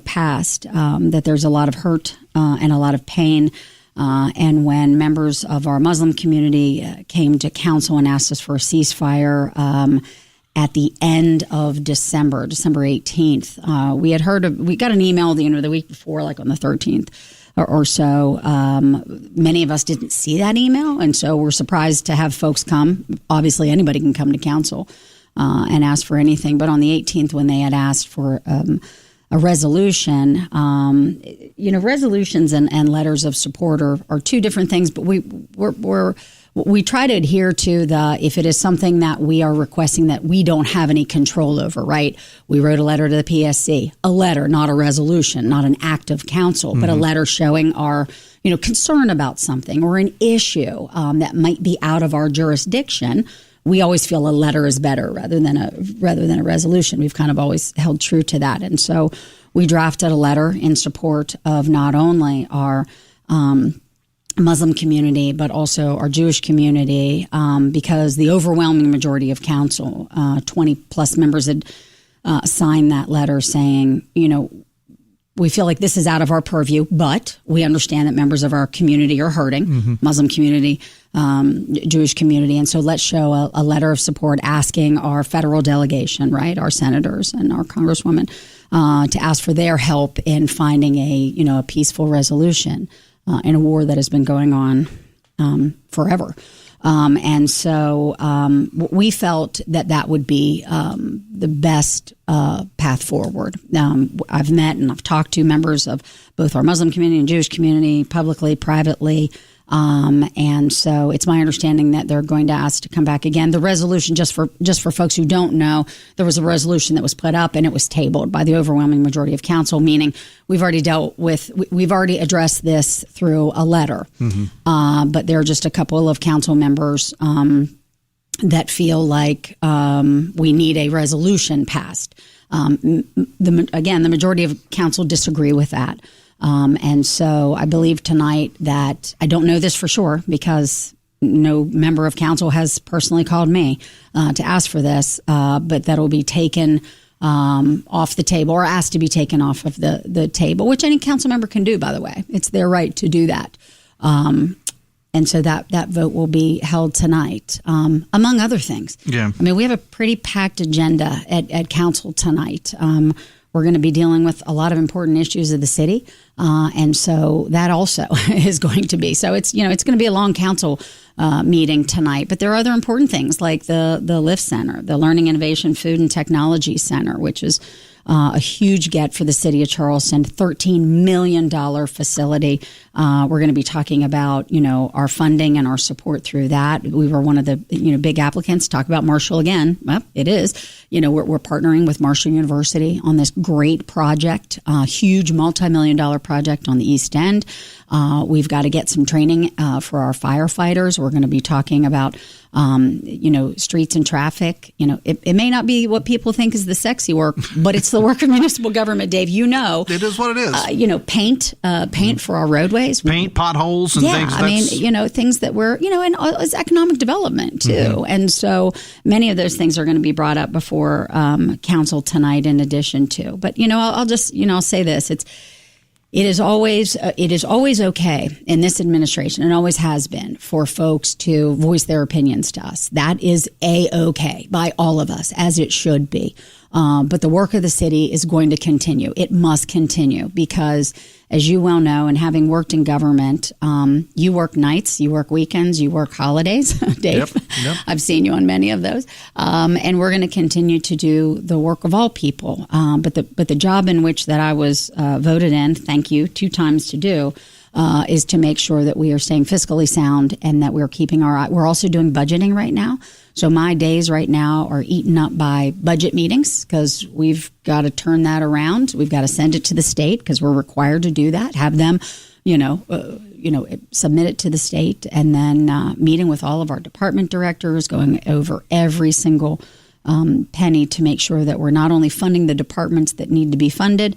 past, that there's a lot of hurt and a lot of pain. And when members of our Muslim community came to council and asked us for a ceasefire at the end of December 18th, we got an email the week before, like on the 13th or so. Many of us didn't see that email, and so we're surprised to have folks come. Obviously, anybody can come to council and ask for anything, but on the 18th, when they had asked for a resolution, resolutions and letters of support are two different things, but we try to adhere to if it is something that we are requesting that we don't have any control over, right? We wrote a letter to the PSC, a letter, not a resolution, not an act of council, but a letter showing our, concern about something or an issue that might be out of our jurisdiction. We always feel a letter is better rather than a resolution. We've kind of always held true to that. And so we drafted a letter in support of not only our Muslim community, but also our Jewish community, because the overwhelming majority of council, 20 plus members, had signed that letter saying, we feel like this is out of our purview, but we understand that members of our community are hurting, Muslim community, Jewish community. And so let's show a letter of support asking our federal delegation, right, our senators and our congresswomen, to ask for their help in finding a peaceful resolution in a war that has been going on forever. And so we felt that would be the best path forward. I've met and I've talked to members of both our Muslim community and Jewish community, publicly, privately. And so it's my understanding that they're going to ask to come back again. The resolution, just for folks who don't know, there was a resolution that was put up and it was tabled by the overwhelming majority of council, meaning we've already addressed this through a letter. But there are just a couple of council members that feel like we need a resolution passed. The majority of council disagree with that. And so I believe tonight that, I don't know this for sure because no member of council has personally called me to ask for this, but that will be taken off the table or asked to be taken off of the table, which any council member can do, by the way. It's their right to do that. And so that vote will be held tonight, among other things. Yeah. I mean, we have a pretty packed agenda at council tonight. We're going to be dealing with a lot of important issues of the city. And so that also is going to be. So it's going to be a long council meeting tonight. But there are other important things like the LIFT Center, the Learning, Innovation, Food, and Technology Center, which is a huge get for the city of Charleston, $13 million facility. We're going to be talking about, our funding and our support through that. We were one of the, big applicants. Talk about Marshall again. Well, it is. We're partnering with Marshall University on this great project, huge multi-million-dollar project on the East End. We've got to get some training for our firefighters. We're going to be talking about streets and traffic. It may not be what people think is the sexy work, but it's the work of municipal government, Dave. It is what it is. Paint for our roadways. Paint potholes and things. Things that we're, and it's economic development too. And so many of those things are going to be brought up before council tonight in addition to. But, I'll say this. It is always okay in this administration, and always has been, for folks to voice their opinions to us. That is A-okay by all of us, as it should be. But the work of the city is going to continue. It must continue because, as you well know, and having worked in government, you work nights, you work weekends, you work holidays, Dave. Yep. I've seen you on many of those. And we're going to continue to do the work of all people. But the job in which that I was voted in, thank you, 2 times to do, is to make sure that we are staying fiscally sound and that we're keeping our eye. We're also doing budgeting right now. So my days right now are eaten up by budget meetings because we've got to turn that around. We've got to send it to the state because we're required to do that. Have them, submit it to the state, and then meeting with all of our department directors, going over every single penny to make sure that we're not only funding the departments that need to be funded,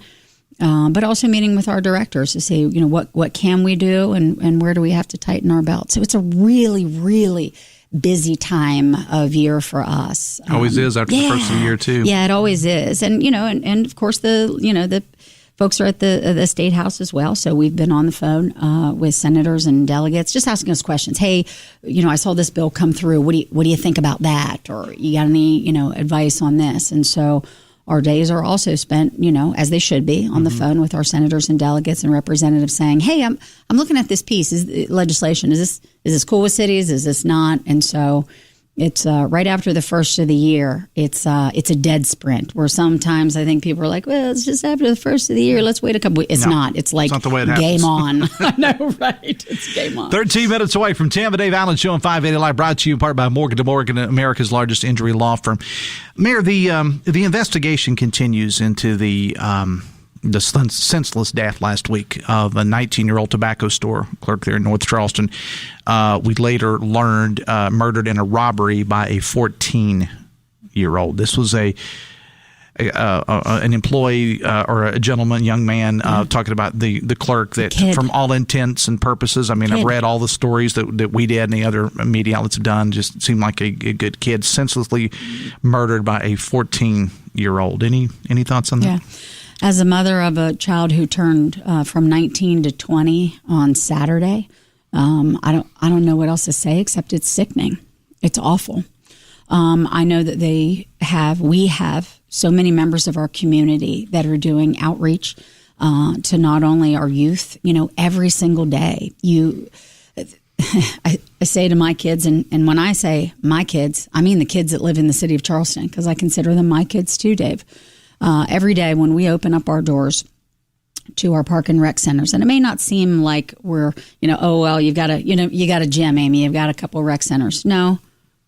but also meeting with our directors to say, what can we do and where do we have to tighten our belt. So it's a really, really busy time of year for us. Always is after the first of the year too. Yeah, it always is. And, and of course the folks are at the State House as well. So we've been on the phone with senators and delegates just asking us questions. Hey, I saw this bill come through. What do you think about that? Or you got any, advice on this? And so our days are also spent, as they should be, on the phone with our senators and delegates and representatives saying, hey, I'm looking at this piece. Is legislation, is this cool with cities? Is this not? And so it's right after the first of the year. It's a dead sprint where sometimes I think people are like, well, it's just after the first of the year. Let's wait a couple weeks. It's not. It's like not the way it game happens. on. I know, right? It's game on. 13 minutes away from 10. The Dave Allen Show on 580 Live, brought to you in part by Morgan & Morgan, America's largest injury law firm. Mayor, the investigation continues into the senseless death last week of a 19-year-old tobacco store clerk there in North Charleston. We later learned murdered in a robbery by a 14-year-old. This was an employee or a gentleman, young man, talking about the clerk that, from all intents and purposes, I've read all the stories that we did and the other media outlets have done, just seemed like a good kid, senselessly murdered by a 14-year-old. Any thoughts on that? Yeah. As a mother of a child who turned from 19 to 20 on Saturday, I don't know what else to say except it's sickening. It's awful. I know that we have so many members of our community that are doing outreach to not only our youth, every single day. I say to my kids, and when I say my kids, I mean the kids that live in the city of Charleston, because I consider them my kids too, Dave. Every day when we open up our doors to our park and rec centers, and it may not seem like we're, you got a gym, Amy, you've got a couple of rec centers. No,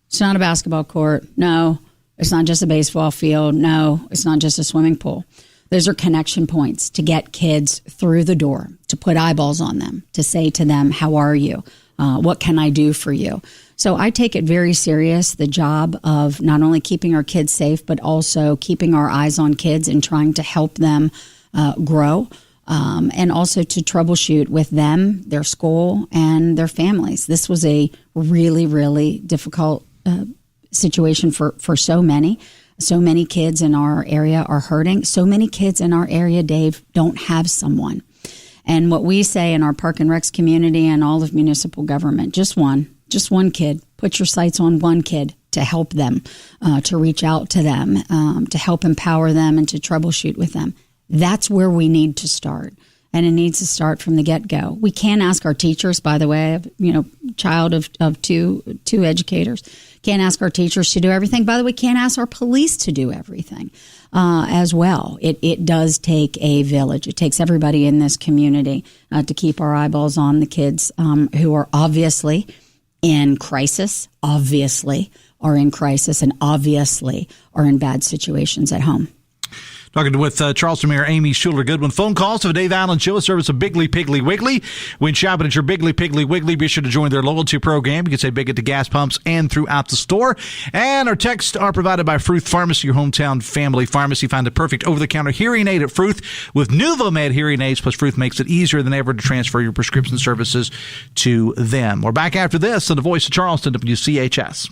it's not a basketball court. No, it's not just a baseball field. No, it's not just a swimming pool. Those are connection points to get kids through the door, to put eyeballs on them, to say to them, how are you? What can I do for you? So I take it very serious, the job of not only keeping our kids safe, but also keeping our eyes on kids and trying to help them grow, and also to troubleshoot with them, their school, and their families. This was a really, really difficult situation for so many. So many kids in our area are hurting. So many kids in our area, Dave, don't have someone. And what we say in our Park and Recs community and all of municipal government, just one kid. Put your sights on one kid to help them, to reach out to them, to help empower them and to troubleshoot with them. That's where we need to start. And it needs to start from the get-go. We can't ask our teachers, by the way, child of two educators, can't ask our teachers to do everything. By the way, can't ask our police to do everything as well. It does take a village. It takes everybody in this community to keep our eyeballs on the kids who are obviously in crisis, and obviously are in bad situations at home. Talking with Charleston Mayor Amy Shuler Goodwin. Phone calls to the Dave Allen Show, a service of Biggly Piggly Wiggly. When shopping at your Biggly Piggly Wiggly, be sure to join their loyalty program. You can say big at the gas pumps and throughout the store. And our texts are provided by Fruth Pharmacy, your hometown family pharmacy. Find the perfect over-the-counter hearing aid at Fruth with NuvoMed hearing aids. Plus, Fruth makes it easier than ever to transfer your prescription services to them. We're back after this on the Voice of Charleston, WCHS.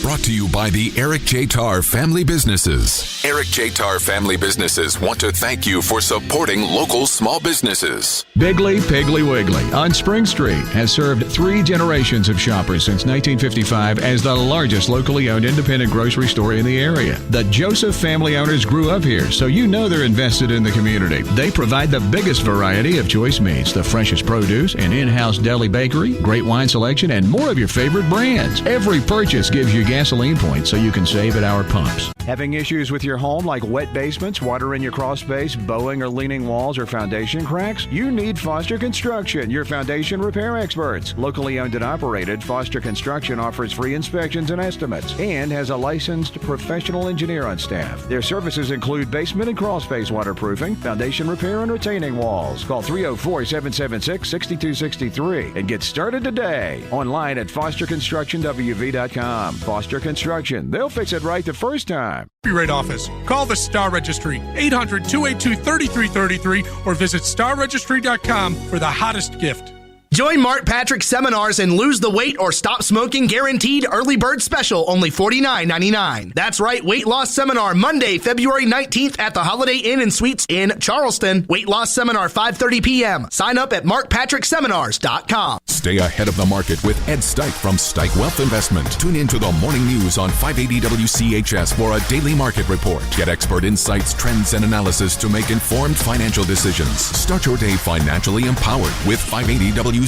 Brought to you by the Eric J. Tarr Family Businesses. Eric J. Tarr Family Businesses want to thank you for supporting local small businesses. Bigley Piggly Wiggly on Spring Street has served 3 generations of shoppers since 1955 as the largest locally owned independent grocery store in the area. The Joseph family owners grew up here, so you know they're invested in the community. They provide the biggest variety of choice meats, the freshest produce, an in-house deli bakery, great wine selection, and more of your favorite brands. Every purchase gives you gasoline points so you can save at our pumps. Having issues with your home like wet basements, water in your crawl space, bowing or leaning walls, or foundation cracks? You need Foster Construction, your foundation repair experts. Locally owned and operated, Foster Construction offers free inspections and estimates and has a licensed professional engineer on staff. Their services include basement and crawl space waterproofing, foundation repair, and retaining walls. Call 304-776-6263 and get started today. Online at fosterconstructionwv.com. Foster Construction. They'll fix it right the first time. Copyright Office. Call the Star Registry, 800-282-3333, or visit starregistry.com for the hottest gift. Join Mark Patrick Seminars and lose the weight or stop smoking guaranteed early bird special, only $49.99. That's right, weight loss seminar Monday, February 19th at the Holiday Inn and Suites in Charleston. Weight loss seminar 5:30 p.m. Sign up at markpatrickseminars.com. Stay ahead of the market with Ed Stike from Stike Wealth Investment. Tune into the morning news on 580 WCHS for a daily market report. Get expert insights, trends, and analysis to make informed financial decisions. Start your day financially empowered with 580 WCHS.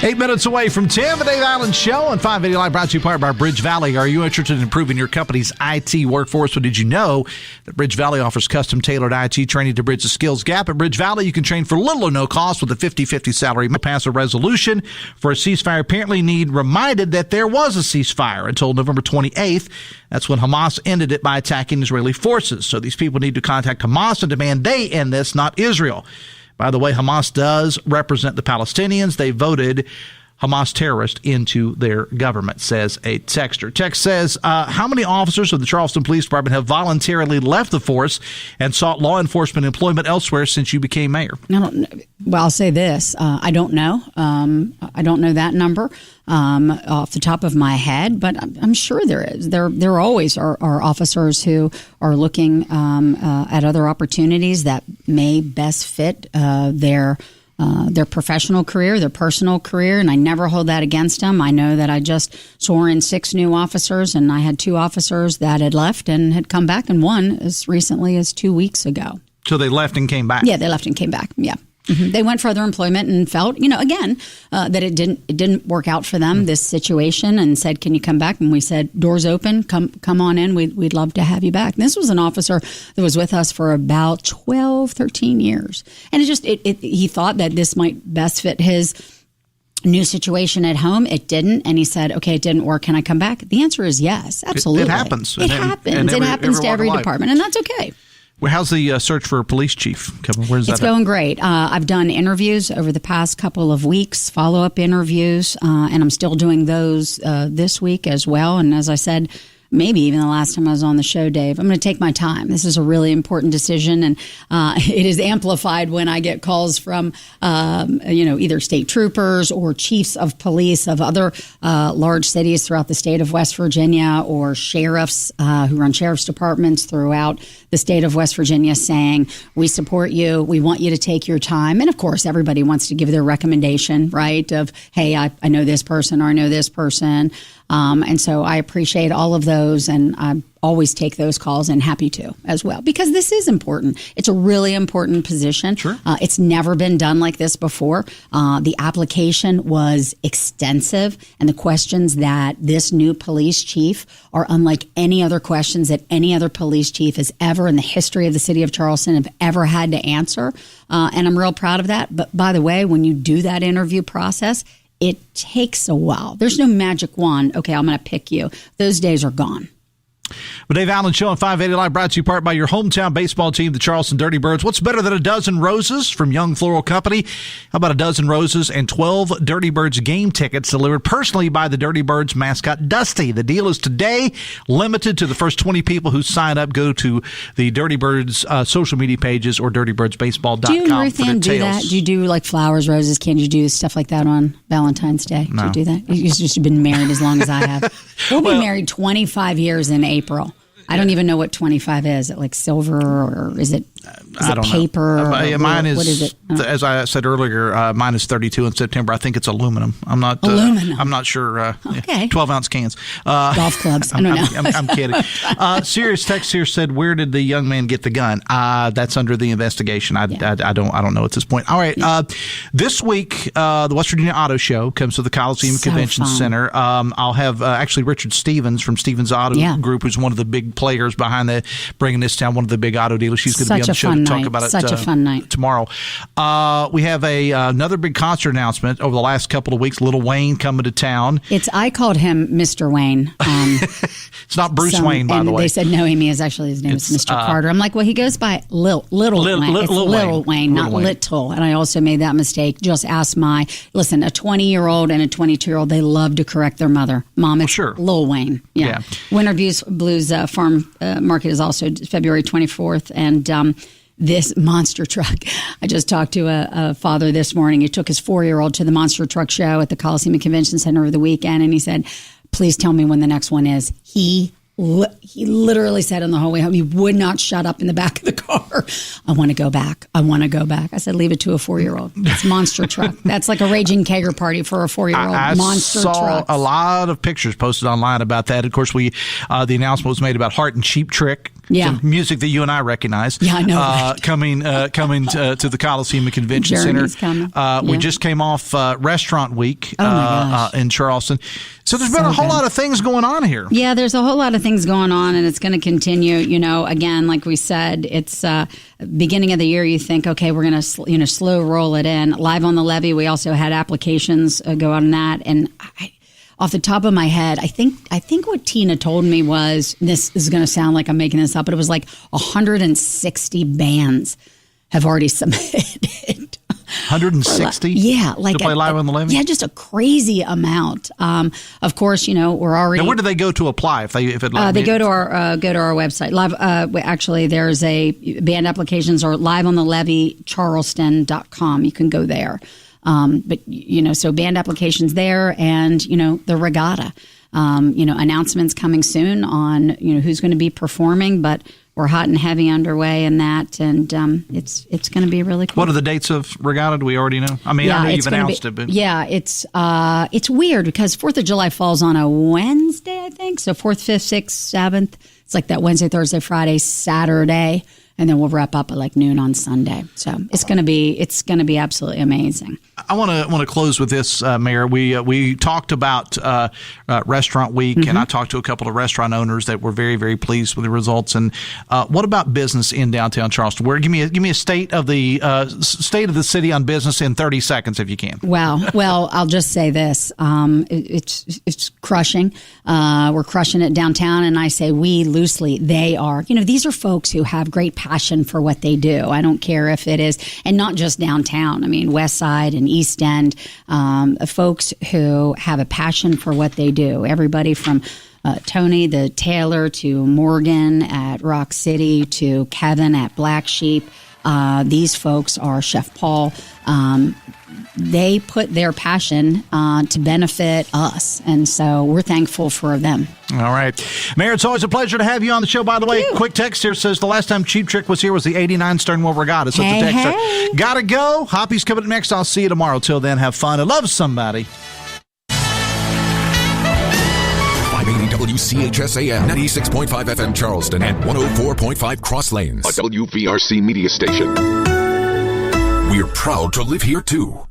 8 minutes away from 10, the Dave Allen Show on 580 Live, brought to you part by Bridge Valley. Are you interested in improving your company's IT workforce? Well, did you know that Bridge Valley offers custom-tailored IT training to bridge the skills gap? At Bridge Valley, you can train for little or no cost with a 50-50 salary. Pass a resolution for a ceasefire. Apparently need reminded that there was a ceasefire until November 28th. That's when Hamas ended it by attacking Israeli forces. So these people need to contact Hamas and demand they end this, not Israel. By the way, Hamas does represent the Palestinians. They voted Hamas terrorists into their government, says a texter. Text says, how many officers of the Charleston Police Department have voluntarily left the force and sought law enforcement employment elsewhere since you became mayor? Well, I'll say this. I don't know. I don't know that number off the top of my head, but I'm sure there is. There always are officers who are looking at other opportunities that may best fit their professional career, their personal career, and I never hold that against them. I know that I just swore in 6 new officers, and I had 2 officers that had left and had come back, and one as recently as 2 weeks ago. So they left and came back? Yeah, they left and came back, yeah. Mm-hmm. They went for other employment and felt, again, that it didn't work out for them, this situation, and said, can you come back? And we said, doors open, come on in. We'd love to have you back. And this was an officer that was with us for about 12, 13 years. And he thought that this might best fit his new situation at home. It didn't. And he said, okay, it didn't work. Can I come back? The answer is yes, absolutely. It happens. It happens. It happens to every department, and that's okay. Well, how's the search for a police chief, Kevin? Where's that? It's going great. I've done interviews over the past couple of weeks, follow-up interviews, and I'm still doing those this week as well. And as I said, maybe even the last time I was on the show, Dave, I'm going to take my time. This is a really important decision, and it is amplified when I get calls from, either state troopers or chiefs of police of other large cities throughout the state of West Virginia, or sheriffs who run sheriff's departments throughout the state of West Virginia, saying, we support you, we want you to take your time. And of course, everybody wants to give their recommendation, right, of, hey, I know this person, or I know this person. And so I appreciate all of those, and I always take those calls, and happy to as well, because this is important. It's a really important position. Sure. It's never been done like this before. The application was extensive, and the questions that this new police chief are unlike any other questions that any other police chief has ever in the history of the city of Charleston have ever had to answer. And I'm real proud of that. But by the way, when you do that interview process, it takes a while. There's no magic wand. Okay, I'm going to pick you. Those days are gone. The Dave Allen Show on 580 Live, brought to you part by your hometown baseball team, the Charleston Dirty Birds. What's better than a dozen roses from Young Floral Company? How about a dozen roses and 12 Dirty Birds game tickets delivered personally by the Dirty Birds mascot, Dusty? The deal is today, limited to the first 20 people who sign up. Go to the Dirty Birds social media pages or dirtybirdsbaseball.com. Do you and Ruth for Ann do details. that? Do you do like flowers, roses? Can you do stuff like that on Valentine's Day? No. Do you do that? You've been married as long as I have. We'll be married 25 years in April. I don't even know what 25 is. Is it like silver or is it paper? Mine is, what is it? As I said earlier, mine is 32 in September. I think it's aluminum. I'm not I'm not sure. Okay. 12-ounce cans. Golf clubs. I don't know. I'm kidding. Serious text here said, where did the young man get the gun? That's under the investigation. I don't know at this point. All right. This week, the West Virginia Auto Show comes to the Coliseum Convention Center. I'll have actually Richard Stevens from Stevens Auto Group, who's one of the big players behind bringing this down, one of the big auto dealers. She's going to be on the show to talk about it. Such a fun night tomorrow. We have another big concert announcement over the last couple of weeks. Lil Wayne coming to town. I called him Mr. Wayne. It's not Bruce Wayne, by the way. They said no, Amy is actually his name is Mr. Carter. I'm like, well, he goes by Little Wayne. It's Lil Wayne, not Little. And I also made that mistake. Just ask a 20-year-old and a 22-year-old. They love to correct their mother. Mom, it's Lil Wayne. Yeah. Winter Views Blues Farm Market is also February 24th, and this monster truck. I just talked to a father this morning. He took his 4-year-old to the monster truck show at the Coliseum Convention Center over the weekend, and he said, please tell me when the next one is. He literally said on the whole way home, he would not shut up in the back of the car. I want to go back. I said, leave it to a 4-year-old. It's monster truck. That's like a raging kegger party for a 4-year-old. Monster truck. I saw a lot of pictures posted online about that. Of course, the announcement was made about Heart and Cheap Trick. Yeah. Some music that you and I recognize. Yeah, I know. Right? Coming to the Coliseum Convention Center. Coming. We just came off Restaurant Week in Charleston. So there's been a whole lot of things going on here. Yeah, there's a whole lot of things going on, and it's going to continue. Again, like we said, it's beginning of the year. You think, okay, we're going to slow roll it in. Live on the Levee, we also had applications go out on that, and off the top of my head, I think what Tina told me was, this is going to sound like I'm making this up, but it was like 160 bands have already submitted. 160? Yeah. To play live on the Levee? Yeah, just a crazy amount. Of course, we're already... Now, where do they go to apply? They go to our website. Live. Actually, there's a band applications or liveontheleveecharleston.com. You can go there. But so band applications there, and the regatta. Announcements coming soon on who's going to be performing, but we're hot and heavy underway in that, and it's going to be really cool. What are the dates of regatta? Do we already know? I mean, I know you've announced it, but it's weird because 4th of July falls on a Wednesday, I think. So 4th, 5th, 6th, 7th. It's like that Wednesday, Thursday, Friday, Saturday. And then we'll wrap up at like noon on Sunday. So it's going to be absolutely amazing. I want to close with this, Mayor. We talked about Restaurant Week, and I talked to a couple of restaurant owners that were very, very pleased with the results. And what about business in downtown Charleston? Give me a state of the city on business in 30 seconds, if you can. Wow. Well, I'll just say this: it's crushing. We're crushing it downtown, and I say we loosely. They are. These are folks who have great passion for what they do. I don't care if it is, and not just downtown. I mean, West Side and East End, folks who have a passion for what they do. Everybody from Tony the tailor to Morgan at Rock City to Kevin at Black Sheep. These folks are Chef Paul. They put their passion to benefit us, and so we're thankful for them. All right. Mayor, it's always a pleasure to have you on the show. By the way, quick text here says the last time Cheap Trick was here was the 89 Sternwell Regatta. So it's a text. Gotta go. Hoppy's coming up next. I'll see you tomorrow. Till then, have fun and love somebody. 580 WCHS AM, 96.5 FM Charleston, and 104.5 Cross Lanes. A WVRC media station. We're proud to live here, too.